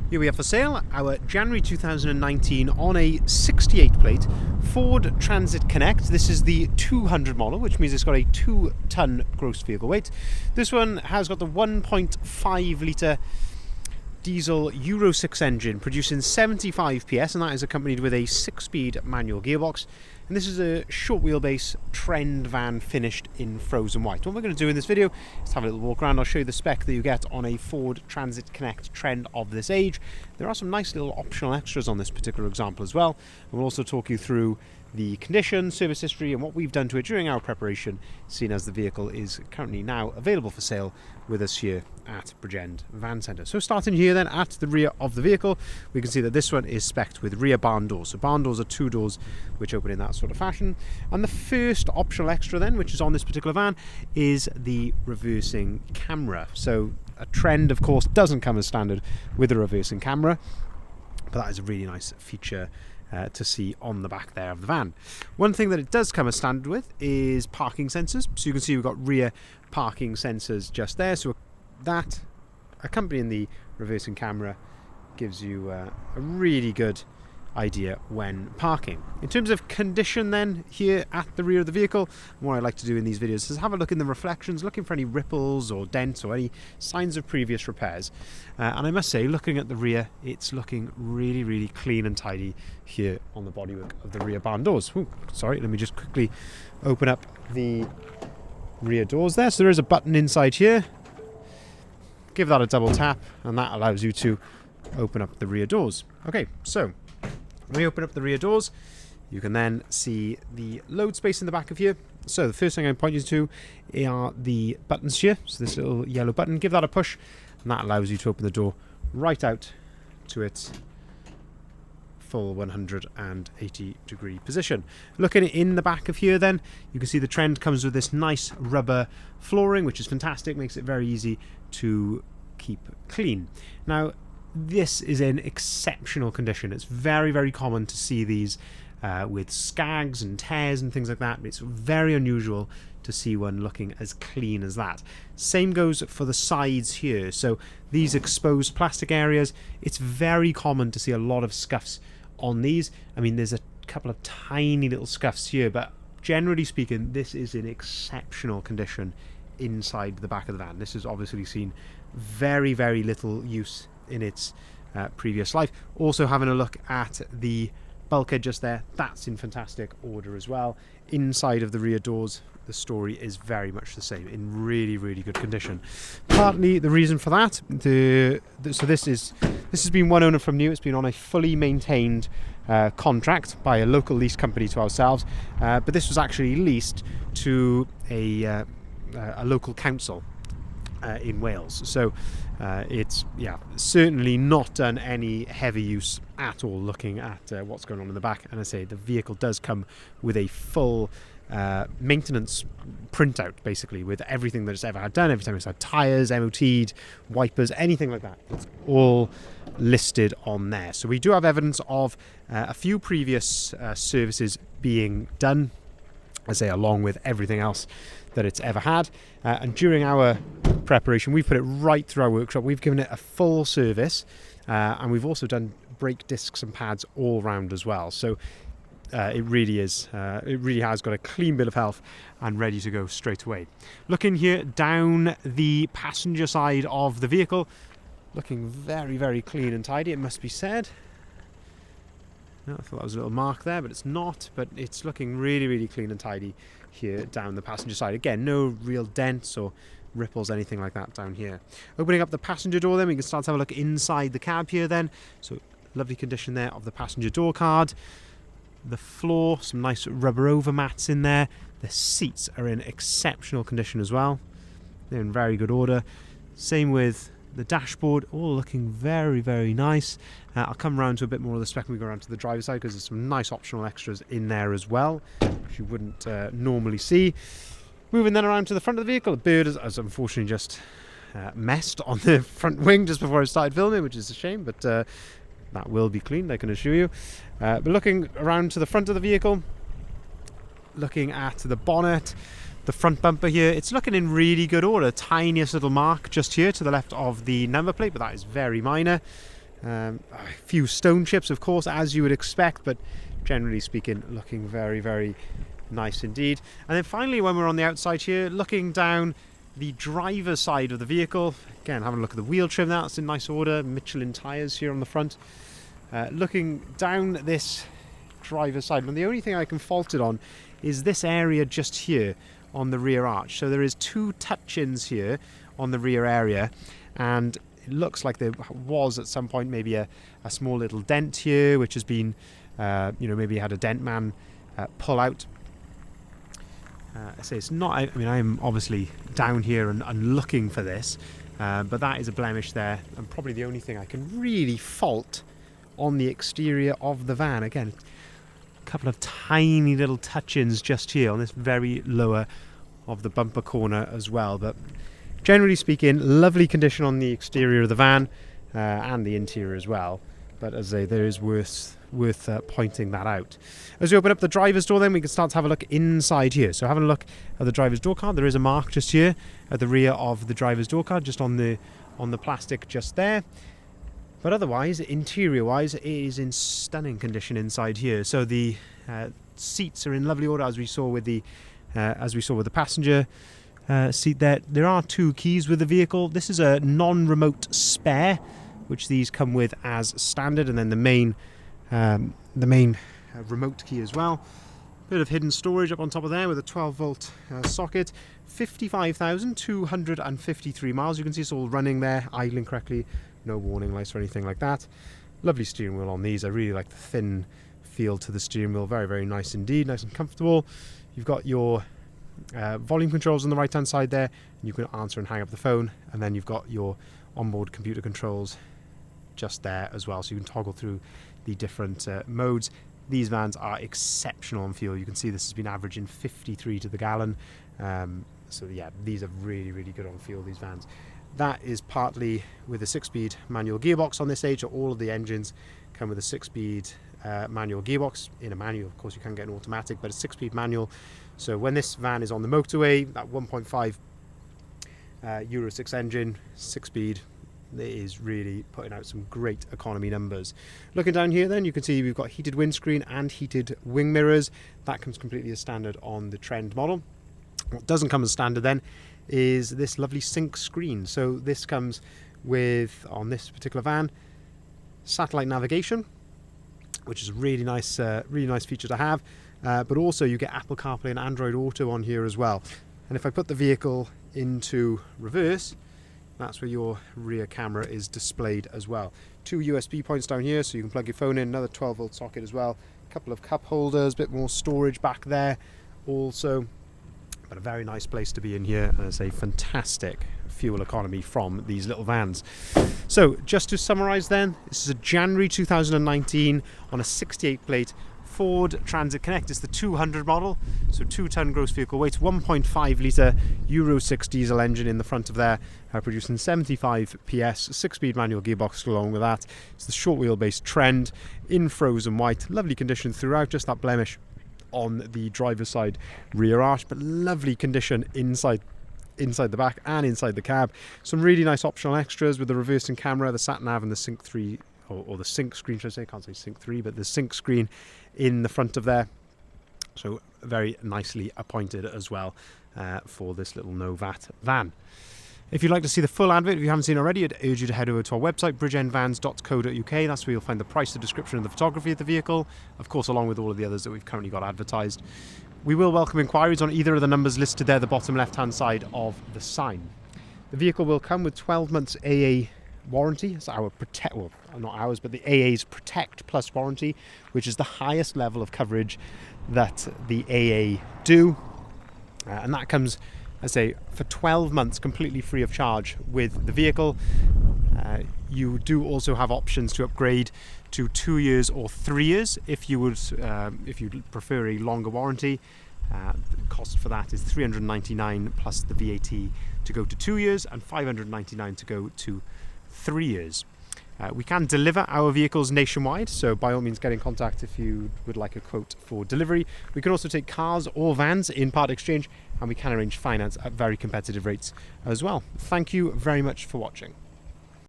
Here we have for sale our January 2019 on a 68 plate Ford Transit Connect. This is the 200 model, which means it's got a 2-ton gross vehicle weight. This one has got the 1.5 litre diesel Euro 6 engine producing 75 PS, and that is accompanied with a 6-speed manual gearbox. And this is a short wheelbase trend van finished in frozen white. What we're going to do in this video is have a little walk around. I'll show you the spec that you get on a Ford Transit Connect trend of this age. There are some nice little optional extras on this particular example as well. And we'll also talk you through the condition, service history, and what we've done to it during our preparation, seeing as the vehicle is currently now available for sale with us here at Bridgend Van Centre. So starting here then at the rear of the vehicle, we can see that this one is spec'd with rear barn doors. So barn doors are 2 doors which open in that sort of fashion. And the first optional extra then, which is on this particular van, is the reversing camera. So a trend, of course, doesn't come as standard with a reversing camera, but that is a really nice feature to see on the back there of the van. One thing that it does come as standard with is parking sensors. So you can see we've got rear parking sensors just there. So that, accompanying the reversing camera, gives you a really good idea when parking. In terms of condition then, here at the rear of the vehicle, what I like to do in these videos is have a look in the reflections, looking for any ripples or dents or any signs of previous repairs. And I must say, looking at the rear, it's looking really, really clean and tidy here on the bodywork of the rear barn doors. Ooh, sorry, let me just quickly open up the rear doors there. So there is a button inside here. Give that a double tap and that allows you to open up the rear doors. Okay, so when we open up the rear doors, you can then see the load space in the back of here. So the first thing I point you to are the buttons here. So this little yellow button, give that a push, and that allows you to open the door right out to its full 180-degree position. Looking in the back of here then, you can see the trend comes with this nice rubber flooring, which is fantastic, makes it very easy to keep clean. Now, this is in exceptional condition. It's very, very common to see these with skags and tears and things like that. It's very unusual to see one looking as clean as that. Same goes for the sides here. So these exposed plastic areas, it's very common to see a lot of scuffs on these. I mean, there's a couple of tiny little scuffs here, but generally speaking, this is in exceptional condition inside the back of the van. This has obviously seen very, very little use in its previous life. Also having a look at the bulkhead just there, that's in fantastic order as well. Inside of the rear doors, the story is very much the same, in really, really good condition. Partly the reason for that, so this has been one owner from new. It's been on a fully maintained contract by a local lease company to ourselves, but this was actually leased to a local council in Wales. So it's certainly not done any heavy use at all, looking at what's going on in the back. And I say the vehicle does come with a full maintenance printout, basically, with everything that it's ever had done. Every time it's had tyres, MOT'd, wipers, anything like that, it's all listed on there. So we do have evidence of a few previous services being done, I say, along with everything else that it's ever had. And during our preparation, we've put it right through our workshop. We've given it a full service, and we've also done brake discs and pads all round as well. So it really has got a clean bill of health and ready to go straight away. Looking here down the passenger side of the vehicle, looking very, very clean and tidy, it must be said. I thought that was a little mark there, but it's not. But it's looking really, really clean and tidy here down the passenger side. Again, no real dents or ripples, anything like that down here. Opening up the passenger door then, we can start to have a look inside the cab here then. So lovely condition there of the passenger door card. The floor, some nice rubber over mats in there. The seats are in exceptional condition as well. They're in very good order. Same with the dashboard, all looking very, very nice. I'll come around to a bit more of the spec when we go around to the driver's side, because there's some nice optional extras in there as well, which you wouldn't normally see. Moving then around to the front of the vehicle, the bird has unfortunately just messed on the front wing just before I started filming, which is a shame, but that will be cleaned, I can assure you. But looking around to the front of the vehicle, looking at the bonnet, the front bumper here, it's looking in really good order. Tiniest little mark just here to the left of the number plate, but that is very minor. A few stone chips, of course, as you would expect, but generally speaking, looking very, very nice indeed. And then finally, when we're on the outside here, looking down the driver's side of the vehicle, again, having a look at the wheel trim, that's in nice order, Michelin tyres here on the front. Looking down this driver's side, and the only thing I can fault it on is this area just here on the rear arch. So there is 2 touch-ins here on the rear area, and it looks like there was at some point maybe a small little dent here, which has been, maybe had a dent man pull out. I say it's not, I mean, I'm obviously down here and looking for this, but that is a blemish there, and probably the only thing I can really fault on the exterior of the van. Again, a couple of tiny little touch-ins just here on this very lower of the bumper corner as well, but generally speaking, lovely condition on the exterior of the van and the interior as well. But as I say, there is worth pointing that out. As we open up the driver's door, then we can start to have a look inside here. So having a look at the driver's door card, there is a mark just here at the rear of the driver's door card, just on the plastic just there. But otherwise, interior-wise, it is in stunning condition inside here. So the seats are in lovely order, as we saw with the passenger seat there. There are 2 keys with the vehicle. This is a non-remote spare, which these come with as standard, and then the main remote key as well. Bit of hidden storage up on top of there with a 12-volt socket. 55,253 miles. You can see it's all running there, idling correctly. No warning lights or anything like that. Lovely steering wheel on these. I really like the thin feel to the steering wheel. Very, very nice indeed. Nice and comfortable. You've got your volume controls on the right hand side there. You can answer and hang up the phone, and then you've got your onboard computer controls just there as well, so you can toggle through the different modes. These vans are exceptional on fuel. You can see this has been averaging 53 to the gallon. So yeah, these are really, really good on fuel, these vans. That is partly with a 6-speed manual gearbox on this stage. So all of the engines come with a 6-speed manual gearbox. In a manual, of course, you can get an automatic, but a 6-speed manual. So when this van is on the motorway, that 1.5 Euro 6 engine, 6-speed, it is really putting out some great economy numbers. Looking down here then, you can see we've got heated windscreen and heated wing mirrors. That comes completely as standard on the Trend model. What doesn't come as standard then is this lovely sync screen. So this comes with, on this particular van, satellite navigation, which is a really nice feature to have. But also you get Apple CarPlay and Android Auto on here as well. And if I put the vehicle into reverse, that's where your rear camera is displayed as well. 2 USB points down here, so you can plug your phone in, another 12-volt socket as well. A couple of cup holders, a bit more storage back there also. But a very nice place to be in here, and it's a fantastic fuel economy from these little vans. So just to summarize then, this is a January 2019 on a 68 plate Ford Transit Connect. It's the 200 model, so 2-ton gross vehicle weight, 1.5 litre Euro 6 diesel engine in the front of there, producing 75 PS, 6-speed manual gearbox along with that. It's the short wheelbase Trend in frozen white, lovely condition throughout, just that blemish on the driver's side rear arch, but lovely condition inside the back and inside the cab. Some really nice optional extras with the reversing camera, the sat nav, and the sync 3 or the sync screen, should I say? I can't say sync 3, but the sync screen in the front of there. So very nicely appointed as well for this little no VAT van. If you'd like to see the full advert, if you haven't seen already, I'd urge you to head over to our website, bridgeendvans.co.uk. That's where you'll find the price, the description, and the photography of the vehicle, of course, along with all of the others that we've currently got advertised. We will welcome inquiries on either of the numbers listed there, the bottom left-hand side of the sign. The vehicle will come with 12 months AA warranty. It's our Protect, well, not ours, but the AA's Protect Plus warranty, which is the highest level of coverage that the AA do. And that comes, I say, for 12 months completely free of charge with the vehicle. You do also have options to upgrade to 2 years or 3 years if you would, if you'd prefer a longer warranty. The cost for that is $399 plus the VAT to go to 2 years and $599 to go to 3 years. We can deliver our vehicles nationwide, so by all means get in contact if you would like a quote for delivery. We can also take cars or vans in part exchange, and we can arrange finance at very competitive rates as well. Thank you very much for watching.